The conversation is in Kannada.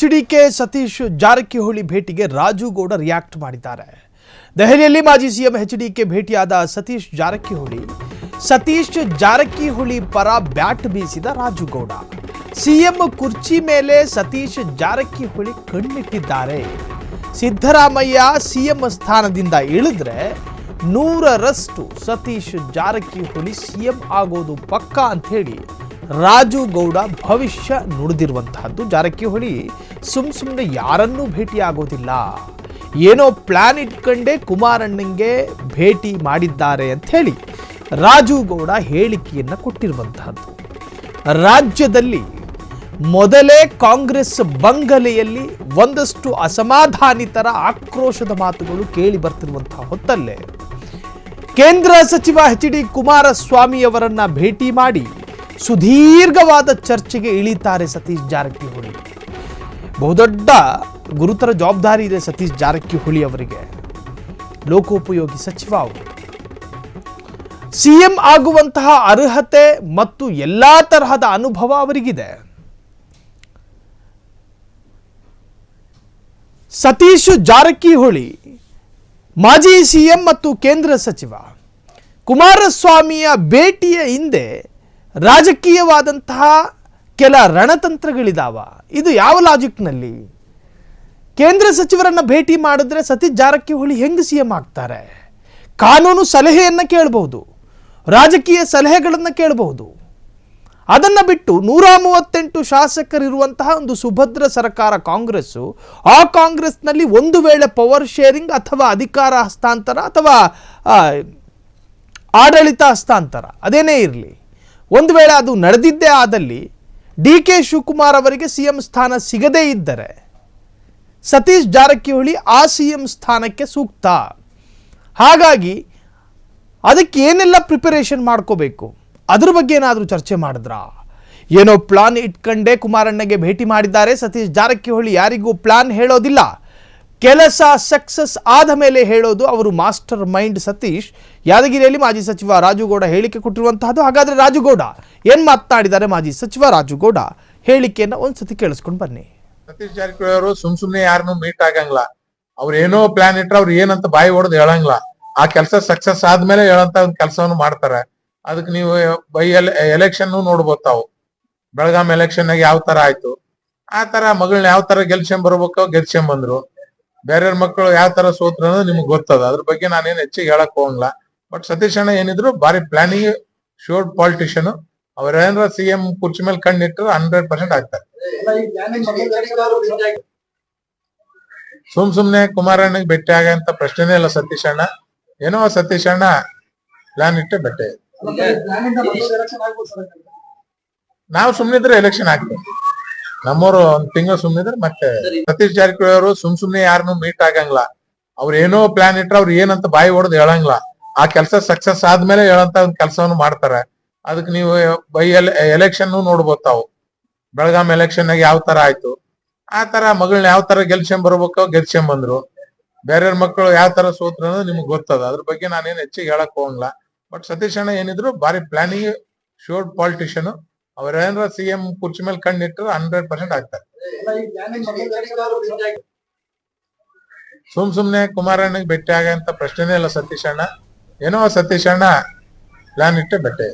ಎಚ್ಡಿಕೆ ಸತೀಶ್ ಜಾರಕಿಹೊಳಿ ಭೇಟಿಗೆ ರಾಜುಗೌಡ ರಿಯಾಕ್ಟ್ ಮಾಡಿದ್ದಾರೆ. ದೆಹಲಿಯಲ್ಲಿ ಮಾಜಿ ಸಿಎಂ ಎಚ್ಡಿಕೆ ಭೇಟಿಯಾದ ಸತೀಶ್ ಜಾರಕಿಹೊಳಿ ಪರ ಬ್ಯಾಟ್ ಬೀಸಿದ ರಾಜುಗೌಡ. ಸಿಎಂ ಕುರ್ಚಿ ಮೇಲೆ ಸತೀಶ್ ಜಾರಕಿಹೊಳಿ ಕಣ್ಣಿಟ್ಟಿದ್ದಾರೆ. ಸಿದ್ದರಾಮಯ್ಯ ಸಿಎಂ ಸ್ಥಾನದಿಂದ ಇಳಿದ್ರೆ 100ರಷ್ಟು ಸತೀಶ್ ಜಾರಕಿಹೊಳಿ ಸಿಎಂ ಆಗೋದು ಪಕ್ಕ ಅಂತ ಹೇಳಿ ರಾಜುಗೌಡ ಭವಿಷ್ಯ ನುಡಿದಿರುವಂತಹದ್ದು. ಜಾರಕಿಹೊಳಿ ಸುಮ್ಮನೆ ಯಾರನ್ನೂ ಭೇಟಿ ಆಗೋದಿಲ್ಲ, ಏನೋ ಪ್ಲಾನ್ ಇಟ್ಕೊಂಡೇ ಕುಮಾರಣ್ಣಂಗೆ ಭೇಟಿ ಮಾಡಿದ್ದಾರೆ ಅಂತ ಹೇಳಿ ರಾಜುಗೌಡ ಹೇಳಿಕೆಯನ್ನು ಕೊಟ್ಟಿರುವಂತಹದ್ದು. ರಾಜ್ಯದಲ್ಲಿ ಮೊದಲೇ ಕಾಂಗ್ರೆಸ್ ಬಂಗಲೆಯಲ್ಲಿ ಒಂದಷ್ಟು ಅಸಮಾಧಾನಿತರ ಆಕ್ರೋಶದ ಮಾತುಗಳು ಕೇಳಿ ಬರ್ತಿರುವಂತಹ ಹೊತ್ತಲ್ಲೇ ಕೇಂದ್ರ ಸಚಿವ ಎಚ್.ಡಿ. ಕುಮಾರಸ್ವಾಮಿ ಅವರನ್ನ ಭೇಟಿ ಮಾಡಿ ಸುದೀರ್ಘವಾದ ಚರ್ಚೆಗೆ ಇಳಿತಾರೆ ಸತೀಶ್ ಜಾರಕಿಹೊಳಿ. ಬಹುದೊಡ್ಡ ಗುರುತರ ಜವಾಬ್ದಾರಿ ಇದೆ ಸತೀಶ್ ಜಾರಕಿಹೊಳಿ ಅವರಿಗೆ. ಲೋಕೋಪಯೋಗಿ ಸಚಿವ ಅವರು, ಸಿಎಂ ಆಗುವಂತಹ ಅರ್ಹತೆ ಮತ್ತು ಎಲ್ಲಾ ತರಹದ ಅನುಭವ ಅವರಿಗಿದೆ. ಸತೀಶ್ ಜಾರಕಿಹೊಳಿ ಮಾಜಿ ಸಿಎಂ ಮತ್ತು ಕೇಂದ್ರ ಸಚಿವ. ಕುಮಾರಸ್ವಾಮಿಯ ಭೇಟಿಯ ಹಿಂದೆ ರಾಜಕೀಯವಾದಂತಹ ಕೆಲ ರಣತಂತ್ರಗಳಿದಾವ. ಇದು ಯಾವ ಲಾಜಿಕ್ನಲ್ಲಿ? ಕೇಂದ್ರ ಸಚಿವರನ್ನ ಭೇಟಿ ಮಾಡಿದ್ರೆ ಸತೀಶ್ ಜಾರಕಿಹೊಳಿ ಹೆಂಗೆ ಸಿಎಂ ಆಗ್ತಾರೆ? ಕಾನೂನು ಸಲಹೆಯನ್ನು ಕೇಳಬಹುದು, ರಾಜಕೀಯ ಸಲಹೆಗಳನ್ನು ಕೇಳಬಹುದು. ಅದನ್ನು ಬಿಟ್ಟು 138 ಶಾಸಕರಿರುವಂತಹ ಒಂದು ಸುಭದ್ರ ಸರ್ಕಾರ ಕಾಂಗ್ರೆಸ್ಸು. ಆ ಕಾಂಗ್ರೆಸ್ನಲ್ಲಿ ಒಂದು ವೇಳೆ ಪವರ್ ಶೇರಿಂಗ್ ಅಥವಾ ಅಧಿಕಾರ ಹಸ್ತಾಂತರ ಅಥವಾ ಆಡಳಿತ ಹಸ್ತಾಂತರ ಅದೇನೇ ಇರಲಿ, ಒಂದು ವೇಳೆ ಅದು ನಡೆದಿದ್ದೇ ಆದಲ್ಲಿ ಡಿ.ಕೆ. ಶಿವಕುಮಾರ್ ಅವರಿಗೆ ಸಿಎಂ ಸ್ಥಾನ ಸಿಗದೇ ಇದ್ದರೆ ಸತೀಶ್ ಜಾರಕಿಹೊಳಿ ಆ ಸಿಎಂ ಸ್ಥಾನಕ್ಕೆ ಸೂಕ್ತ. ಹಾಗಾಗಿ ಅದಕ್ಕೆ ಏನೆಲ್ಲ ಪ್ರಿಪರೇಷನ್ ಮಾಡ್ಕೋಬೇಕು ಅದ್ರ ಬಗ್ಗೆ ಏನಾದರೂ ಚರ್ಚೆ ಮಾಡಿದ್ರಾ? ಏನೋ ಪ್ಲಾನ್ ಇಟ್ಕೊಂಡೇ ಕುಮಾರಣ್ಣಗೆ ಭೇಟಿ ಮಾಡಿದ್ದಾರೆ ಸತೀಶ್ ಜಾರಕಿಹೊಳಿ. ಯಾರಿಗೂ ಪ್ಲಾನ್ ಹೇಳೋದಿಲ್ಲ, ಕೆಲಸ ಸಕ್ಸಸ್ ಆದ ಮೇಲೆ ಹೇಳೋದು ಅವರು ಮಾಸ್ಟರ್ ಮೈಂಡ್ ಸತೀಶ್. ಯಾದಗಿರಿಯಲ್ಲಿ ಮಾಜಿ ಸಚಿವ ರಾಜುಗೌಡ ಹೇಳಿಕೆ ಕೊಟ್ಟಿರುವಂತಹದ್ದು. ಹಾಗಾದ್ರೆ ರಾಜುಗೌಡ ಏನ್ ಮಾತನಾಡಿದ್ದಾರೆ? ಮಾಜಿ ಸಚಿವ ರಾಜುಗೌಡ ಹೇಳಿಕೆಯನ್ನು ಒಂದ್ಸತಿ ಕೇಳಿಸ್ಕೊಂಡು ಬನ್ನಿ. ಸತೀಶ್ ಜಾರಕಿಹೊಳಿ ಅವರು ಸುಮ್ನೆ ಯಾರನ್ನು ಮೀಟ್ ಆಗಂಗಿಲ್ಲ. ಅವ್ರು ಏನೋ ಪ್ಲಾನ್ ಇಟ್ರೆ ಅವ್ರು ಏನಂತ ಬಾಯಿ ಹೊಡೆದು ಹೇಳಂಗಿಲ್ಲ. ಆ ಕೆಲಸ ಸಕ್ಸಸ್ ಆದ್ಮೇಲೆ ಹೇಳಂತ ಒಂದು ಕೆಲಸವನ್ನು ಮಾಡ್ತಾರೆ. ಅದಕ್ಕೆ ನೀವು ಎಲೆಕ್ಷನ್ ನೋಡ್ಬೋದು. ತಾವು ಬೆಳಗಾಂ ಎಲೆಕ್ಷನ್ ಯಾವ ತರ ಆಯ್ತು, ಆ ತರ ಮಗಳನ್ನ ಯಾವ ತರ ಗೆಲ್ಸ್ಕೊಂಡ್ ಬರ್ಬೇಕು ಗೆಲ್ಸ್ಕೊಂಡ್ ಬಂದ್ರು. ಬೇರೆಯವ್ರ ಮಕ್ಕಳು ಯಾವ ತರ ಸೋತ್ರ ಅನ್ನೋದು ನಿಮ್ಗೆ ಗೊತ್ತದ. ಅದ್ರ ಬಗ್ಗೆ ನಾನೇನ್ ಹೆಚ್ಚಿಗೆ ಹೇಳಕ್ ಹೋಗಂಗಿಲ್ಲ. ಬಟ್ ಸತೀಶ್ ಅಣ್ಣ ಏನಿದ್ರು ಬಾರಿ ಪ್ಲಾನಿಂಗ್ ಶೋರ್ಡ್ ಪಾಲಿಟಿಷಿಯನ್. ಅವ್ರೇನಾರ ಸಿಎಂ ಕುರ್ಚಿ ಮೇಲೆ ಕಣ್ಣಿಟ್ರು 100% ಆಗ್ತಾರೆ. ಸುಮ್ನೆ ಕುಮಾರಣ್ಣಗೆ ಭೇಟಿ ಆಗಂತ ಪ್ರಶ್ನೆನೇ ಇಲ್ಲ ಸತೀಶ್ ಅಣ್ಣ. ಏನೋ ಸತೀಶ್ ಅಣ್ಣ ಪ್ಲಾನ್ ಇಟ್ಟೆ ಭೇಟಿ. ನಾವು ಸುಮ್ನಿದ್ರೆ ಎಲೆಕ್ಷನ್ ಆಗ್ತೇವೆ. ನಮ್ಮವರು ಒಂದ್ ತಿಂಗಳು ಸುಮ್ನಿದ್ರೆ ಮತ್ತೆ ಸತೀಶ್ ಜಾರಕಿಹೊಳಿ ಅವರು ಸುಮ್ನೆ ಯಾರನ್ನು ಮೀಟ್ ಆಗಂಗಿಲ್ಲ. ಅವ್ರು ಏನೋ ಪ್ಲಾನ್ ಇಟ್ರೆ ಅವ್ರು ಏನಂತ ಬಾಯಿ ಹೊಡೆದು ಹೇಳಂಗಿಲ್ಲ. ಆ ಕೆಲಸ ಸಕ್ಸಸ್ ಆದ್ಮೇಲೆ ಹೇಳಂತ ಒಂದ್ ಕೆಲಸವನ್ನು ಮಾಡ್ತಾರೆ. ಅದಕ್ಕೆ ನೀವು ಎಲೆಕ್ಷನ್ ನೋಡ್ಬೋದು. ತಾವು ಬೆಳಗಾಂ ಎಲೆಕ್ಷನ್ ಯಾವ ತರ ಆಯ್ತು, ಆ ತರ ಮಗಳನ್ನ ಯಾವ ತರ ಗೆಲ್ಸ್ಕೊಂಡ್ ಬರ್ಬೇಕು ಗೆಲ್ಸ್ಕೊಂಡ್ ಬಂದ್ರು. ಬೇರೆಯವ್ರ ಮಕ್ಕಳು ಯಾವ ತರ ಸೋತ್ರ ಅನ್ನೋದು ನಿಮ್ಗೆ ಗೊತ್ತದ. ಅದ್ರ ಬಗ್ಗೆ ನಾನೇನ್ ಹೆಚ್ಚಿಗೆ ಹೇಳಕ್ ಹೋಗಂಗಿಲ್ಲ. ಬಟ್ ಸತೀಶ್ ಅಣ್ಣ ಏನಿದ್ರು ಬಾರಿ ಪ್ಲಾನಿಂಗ್ ಶೋರ್ಡ್ ಪಾಲಿಟಿಷಿಯನ್. ಅವ್ರೇನಾರ ಸಿಎಂ ಕುರ್ಚಿ ಮೇಲೆ ಕಣ್ಣಿಟ್ರು 100% ಆಗ್ತಾರೆ. ಸುಮ್ನೆ ಕುಮಾರಣ್ಣಗೆ ಭೇಟಿ ಆಗಂತ ಪ್ರಶ್ನೆನೇ ಇಲ್ಲ ಸತೀಶ್ ಅಣ್ಣ. ಏನೋ ಸತೀಶ್ ಅಣ್ಣ ಪ್ಲಾನ್ ಇಟ್ಟೆ ಭೇಟಿ.